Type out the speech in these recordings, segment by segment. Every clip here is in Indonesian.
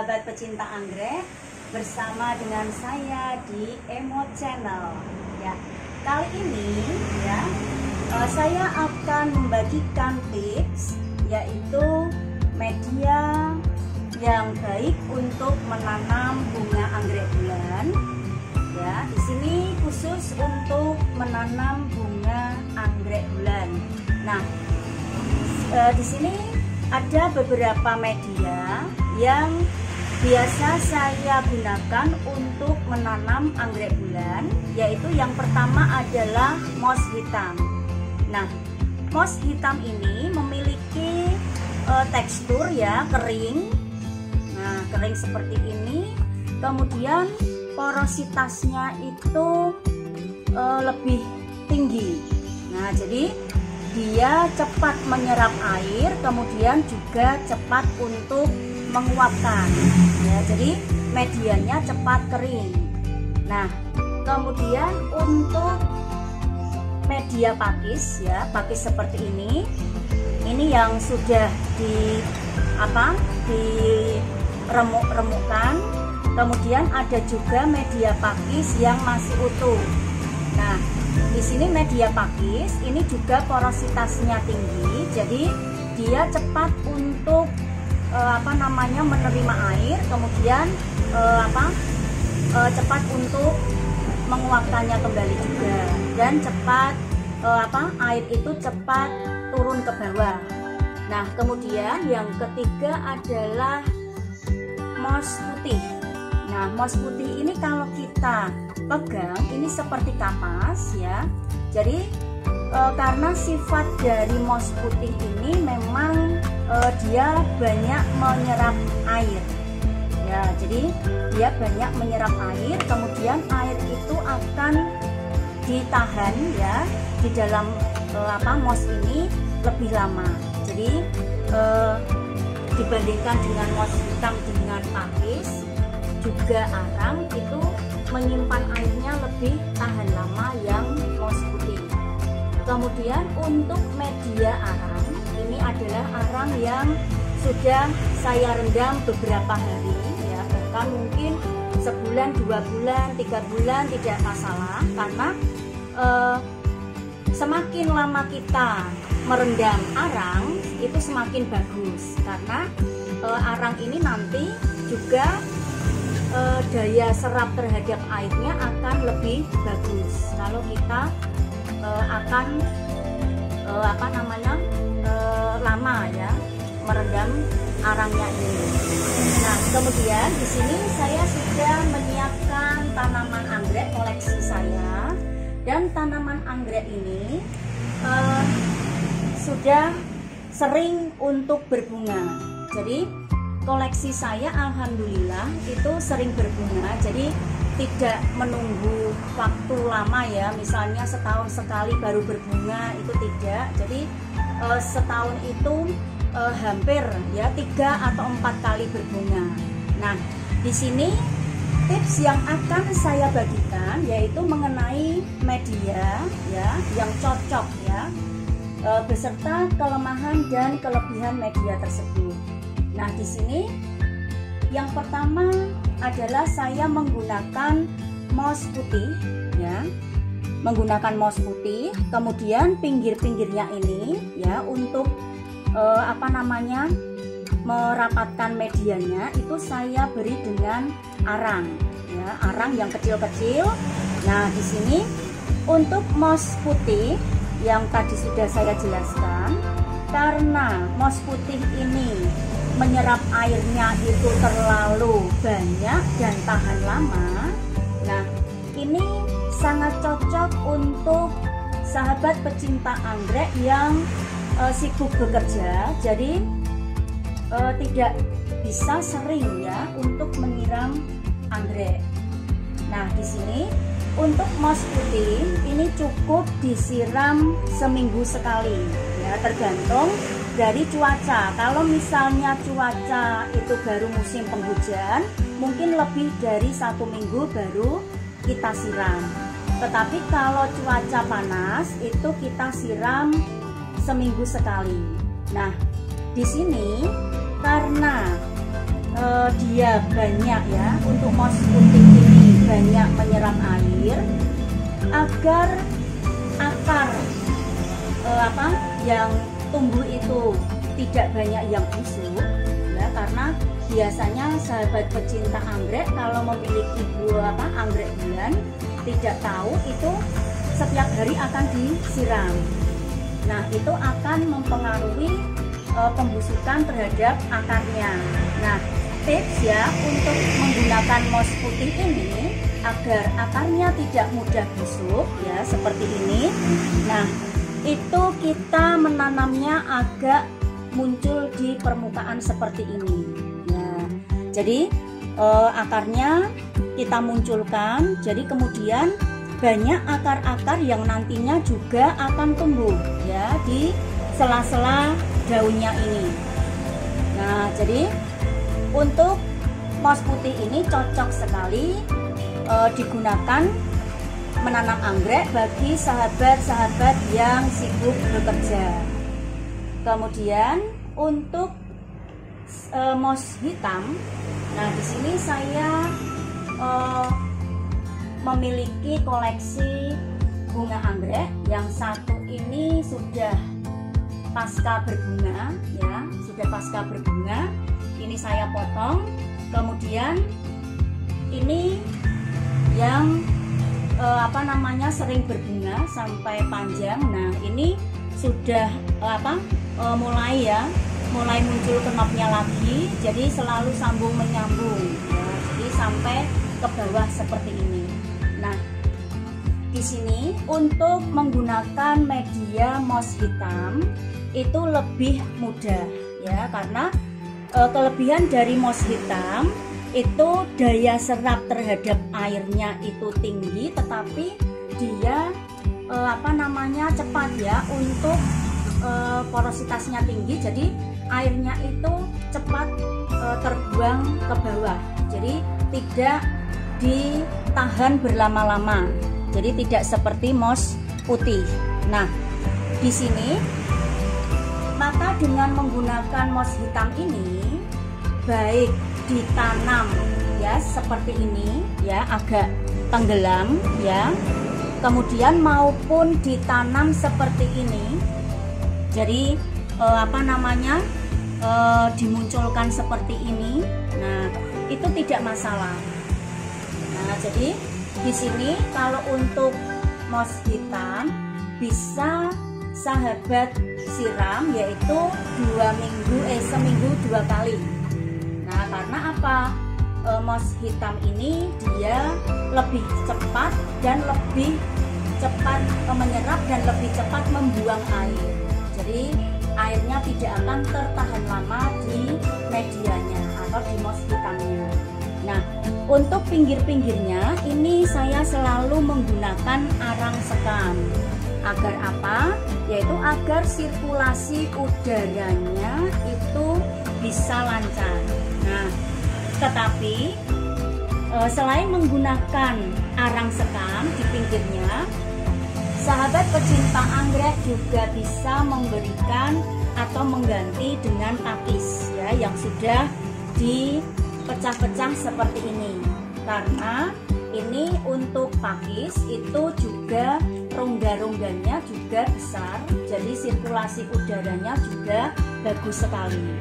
sahabat pecinta anggrek, bersama dengan saya di Emo Channel. Ya, kali ini ya saya akan membagikan tips, yaitu media yang baik untuk menanam bunga anggrek bulan. Ya, di sini khusus untuk menanam bunga anggrek bulan. Nah, di sini ada beberapa media yang biasa saya gunakan untuk menanam anggrek bulan, yaitu yang pertama adalah moss hitam. Nah, moss hitam ini memiliki tekstur ya kering. Nah, kering seperti ini. Kemudian porositasnya itu lebih tinggi. Nah, jadi dia cepat menyerap air, kemudian juga cepat untuk menguapkan. Ya, jadi medianya cepat kering. Nah, kemudian untuk media pakis ya, pakis seperti ini yang sudah diremuk-remukkan. Kemudian ada juga media pakis yang masih utuh. Nah, di sini media pakis ini juga porositasnya tinggi, jadi dia cepat untuk menerima air, kemudian cepat untuk menguapkannya kembali juga, dan cepat air itu cepat turun ke bawah. Nah, kemudian yang ketiga adalah moss putih. Nah, moss putih ini kalau kita pegang ini seperti kapas ya. Jadi karena sifat dari moss putih ini memang dia banyak menyerap air. Ya, jadi dia banyak menyerap air, kemudian air itu akan ditahan ya di dalam moss ini lebih lama. Jadi dibandingkan dengan moss hitam dengan pakis, juga arang itu menyimpan airnya lebih tahan lama yang moss putih. Kemudian untuk media arang, ini adalah arang yang sudah saya rendam beberapa hari ya, bahkan mungkin sebulan, 2 bulan, 3 bulan tidak masalah, karena semakin lama kita merendam arang itu semakin bagus, karena arang ini nanti juga daya serap terhadap airnya akan lebih bagus kalau kita akan lama ya merendam arangnya ini. Nah, kemudian di sini saya sudah menyiapkan tanaman anggrek koleksi saya, dan tanaman anggrek ini sudah sering untuk berbunga. Jadi koleksi saya alhamdulillah itu sering berbunga, jadi tidak menunggu waktu lama ya, misalnya setahun sekali baru berbunga, itu tidak. Jadi setahun itu hampir ya 3 atau 4 kali berbunga. Nah, di sini tips yang akan saya bagikan yaitu mengenai media ya yang cocok ya, beserta kelemahan dan kelebihan media tersebut. Nah, di sini yang pertama adalah saya menggunakan moss putih ya. Menggunakan moss putih, kemudian pinggir-pinggirnya ini ya untuk merapatkan medianya itu saya beri dengan arang ya, arang yang kecil-kecil. Nah, di sini untuk moss putih yang tadi sudah saya jelaskan, karena moss putih ini menyerap airnya itu terlalu banyak dan tahan lama. Nah, ini sangat cocok untuk sahabat pecinta anggrek yang sibuk bekerja, jadi tidak bisa sering ya untuk menyiram anggrek. Nah, di sini untuk moss putih ini cukup disiram seminggu sekali ya, tergantung dari cuaca. Kalau misalnya cuaca itu baru musim penghujan, mungkin lebih dari 1 minggu baru kita siram. Tetapi kalau cuaca panas itu kita siram seminggu sekali. Nah, di sini karena dia banyak ya, untuk moss putih ini banyak menyerap air, agar akar yang tumbuh itu tidak banyak yang busuk ya, karena biasanya sahabat pecinta anggrek kalau memiliki anggrek bulan tidak tahu itu setiap hari akan disiram. Nah, itu akan mempengaruhi pembusukan terhadap akarnya. Nah, tips ya untuk menggunakan moss putih ini agar akarnya tidak mudah busuk ya, seperti ini. Nah, itu kita menanamnya agak muncul di permukaan seperti ini ya. Jadi akarnya kita munculkan, jadi kemudian banyak akar-akar yang nantinya juga akan tumbuh ya di sela-sela daunnya ini. Nah, jadi untuk moss putih ini cocok sekali digunakan menanam anggrek bagi sahabat-sahabat yang sibuk bekerja. Kemudian untuk moss hitam, nah di sini saya memiliki koleksi bunga anggrek. Yang satu ini sudah pasca berbunga ya, sudah pasca berbunga. Ini saya potong. Kemudian ini yang sering berbunga sampai panjang. Nah, ini sudah mulai muncul kenopnya lagi, jadi selalu sambung menyambung ya, jadi sampai ke bawah seperti ini. Nah, di sini untuk menggunakan media moss hitam itu lebih mudah ya, karena kelebihan dari moss hitam itu daya serap terhadap airnya itu tinggi, tetapi dia cepat ya, untuk porositasnya tinggi, jadi airnya itu cepat terbuang ke bawah, jadi tidak ditahan berlama-lama, jadi tidak seperti moss putih. Nah, di sini maka dengan menggunakan moss hitam ini, baik ditanam ya seperti ini ya, agak tenggelam ya, kemudian maupun ditanam seperti ini, jadi dimunculkan seperti ini. Nah, itu tidak masalah. Nah, jadi di sini kalau untuk moss hitam bisa sahabat siram yaitu seminggu 2 kali. Nah, karena apa? Moss hitam ini dia lebih cepat dan lebih cepat menyerap dan lebih cepat membuang air. Jadi airnya tidak akan tertahan lama di medianya atau di moss hitamnya. Nah, untuk pinggir-pinggirnya ini saya selalu menggunakan arang sekam. Agar apa? Yaitu agar sirkulasi udaranya itu bisa lancar. Nah, tetapi selain menggunakan arang sekam di pinggirnya, sahabat pecinta anggrek juga bisa memberikan atau mengganti dengan pakis ya, yang sudah dipecah-pecah seperti ini. Karena ini untuk pakis itu juga rongga-rongganya juga besar, jadi sirkulasi udaranya juga bagus sekali.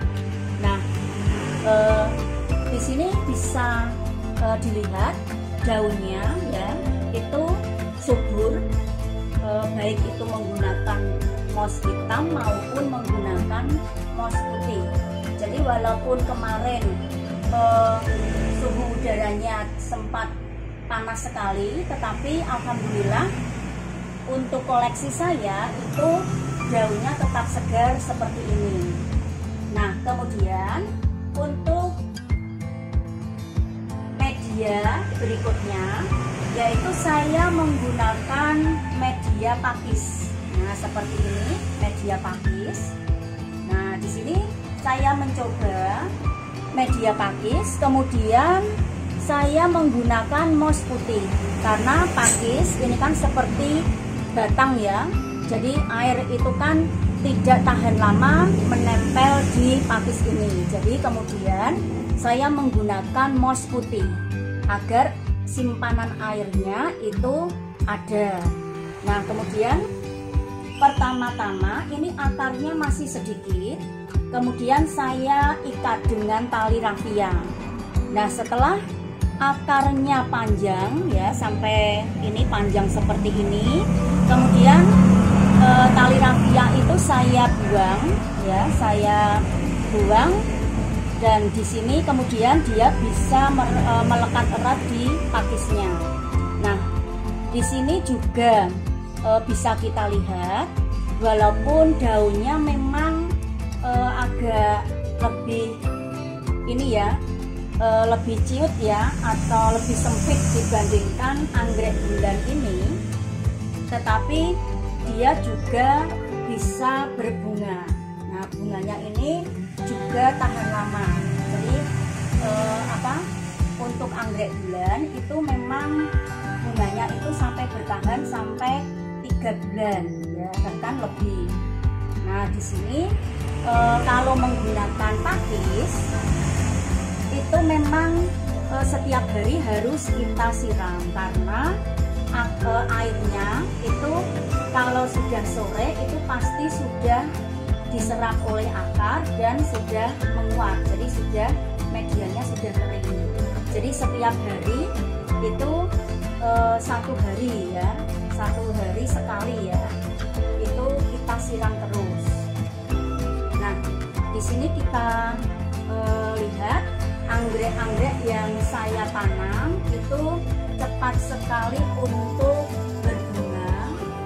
Nah, di sini bisa dilihat daunnya ya, itu subur, baik itu menggunakan moss hitam maupun menggunakan moss putih. Jadi walaupun kemarin suhu udaranya sempat panas sekali, tetapi alhamdulillah untuk koleksi saya itu daunnya tetap segar seperti ini. Nah, kemudian untuk media berikutnya yaitu saya menggunakan media pakis. Nah, seperti ini media pakis. Nah, di sini saya mencoba media pakis, kemudian saya menggunakan moss putih karena pakis ini kan seperti batang ya, jadi air itu kan tidak tahan lama menempel di pakis ini. Jadi kemudian saya menggunakan moss putih agar simpanan airnya itu ada. Nah, kemudian pertama-tama ini akarnya masih sedikit, kemudian saya ikat dengan tali rafia. Nah, setelah akarnya panjang ya, sampai ini panjang seperti ini, kemudian tali rafia itu saya buang ya, saya buang, dan di sini kemudian dia bisa melekat erat di pakisnya. Nah, di sini juga bisa kita lihat, walaupun daunnya memang agak lebih ini ya, lebih ciut ya, atau lebih sempit dibandingkan anggrek bulan ini, tetapi dia juga bisa berbunga. Nah, bunganya ini juga tahan lama. Jadi untuk anggrek bulan itu memang bunganya itu sampai bertahan sampai 3 bulan ya, bahkan lebih. Nah, di sini kalau menggunakan pakis itu memang setiap hari harus kita siram, karena airnya itu kalau sudah sore itu pasti sudah diserap oleh akar dan sudah menguap, jadi sudah medianya sudah kering. Jadi setiap hari itu 1 hari ya, 1 hari sekali ya, itu kita siram terus. Nah, di sini kita lihat anggrek-anggrek yang saya tanam itu cepat sekali untuk berbunga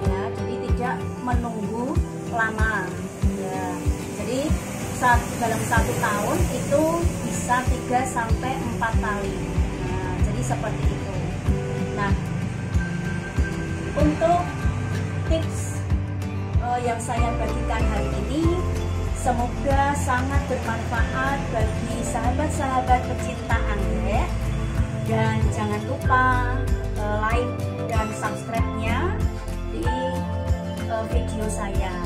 ya, jadi tidak menunggu lama ya. Jadi dalam 1 tahun itu bisa 3-4 kali. Nah, jadi seperti itu. Nah, untuk tips yang saya bagikan hari ini semoga sangat bermanfaat bagi sahabat-sahabat pecinta anggrek. Dan jangan lupa like dan subscribe-nya di video saya.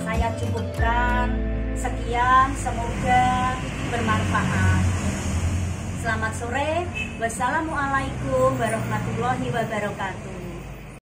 Saya cukupkan sekian, semoga bermanfaat. Selamat sore. Wassalamualaikum warahmatullahi wabarakatuh.